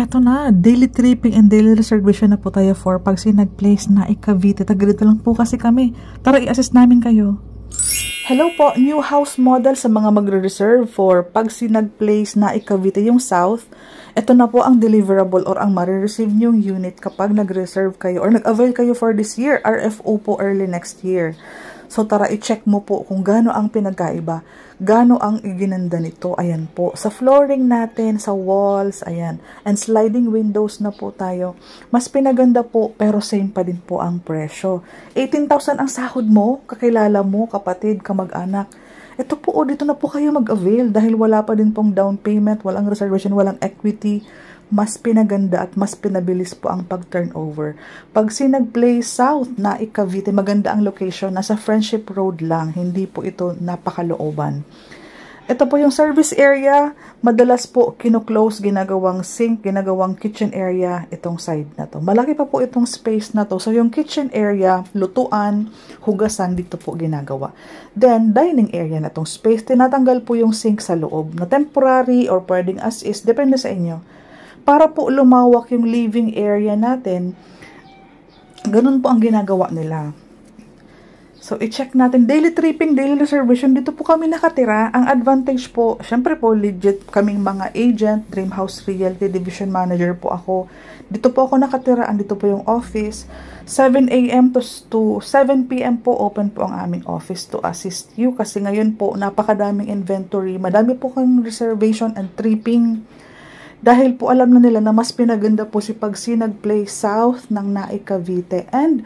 Eto na, daily tripping and daily reservation na po tayo for Pagsinag Place na Cavite. Tagalito lang po kasi kami. Tara, i-assist namin kayo. Hello po, new house model sa mga magre-reserve for Pagsinag Place na Cavite, yung south. Ito na po ang deliverable or ang marireceive nyong unit kapag nag-reserve kayo or nag-avail kayo for this year. RFO po early next year. So tara, i-check mo po kung gaano ang pinagkaiba, gaano ang iginanda nito. Ayan po, sa flooring natin, sa walls, ayan. And sliding windows na po tayo. Mas pinaganda po, pero same pa din po ang presyo. 18,000 ang sahod mo, kakilala mo, kapatid, kamag-anak. Ito po, dito na po kayo mag-avail dahil wala pa din pong down payment, walang reservation, walang equity. Mas pinaganda at mas pinabilis po ang pag-turnover. Pagsinag Place South na Cavite, maganda ang location. Nasa Friendship Road lang. Hindi po ito napakalooban. Ito po yung service area. Madalas po kino-close, ginagawang sink, ginagawang kitchen area itong side na to. Malaki pa po itong space na to. So yung kitchen area, lutuan, hugasan, dito po ginagawa. Then dining area na tong space. Tinatanggal po yung sink sa loob na temporary or pwedeng as is. Depende sa inyo. Para po lumawak yung living area natin, ganun po ang ginagawa nila. So, i-check natin. Daily tripping, daily reservation. Dito po kami nakatira. Ang advantage po, syempre po, legit kaming mga agent, Dream House Realty Division Manager po ako. Dito po ako nakatira. Andito po yung office. 7 a.m. to 7 p.m. po, open po ang aming office to assist you. Kasi ngayon po, napakadaming inventory. Madami po kang reservation and tripping. Dahil po alam na nila na mas pinaganda po si Pagsinag Place South ng Naik Cavite. And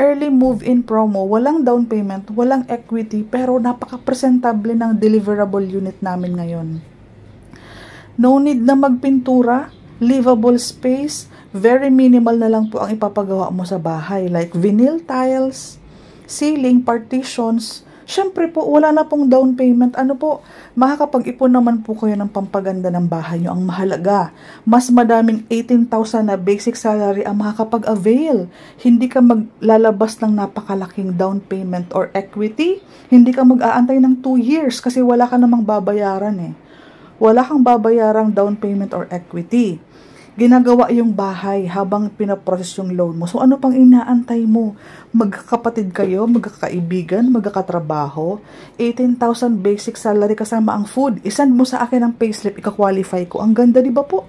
early move-in promo, walang down payment, walang equity, pero napaka-presentable ng deliverable unit namin ngayon. No need na magpintura, livable space, very minimal na lang po ang ipapagawa mo sa bahay. Like vinyl tiles, ceiling, partitions. Siyempre po, wala na pong down payment. Ano po, makakapag-ipon naman po kayo ng pampaganda ng bahay nyo. Ang mahalaga, mas madaming 18,000 na basic salary ang makakapag-avail. Hindi ka maglalabas ng napakalaking down payment or equity. Hindi ka mag-aantay ng 2 years kasi wala ka namang babayaran eh. Wala kang babayarang down payment or equity. Ginagawa yung bahay habang pinaprocess yung loan mo. So, ano pang inaantay mo? Magkakapatid kayo, magkakaibigan, magkakatrabaho. 18,000 basic salary kasama ang food. Isend mo sa akin ang payslip, ika-qualify ko. Ang ganda, di ba po?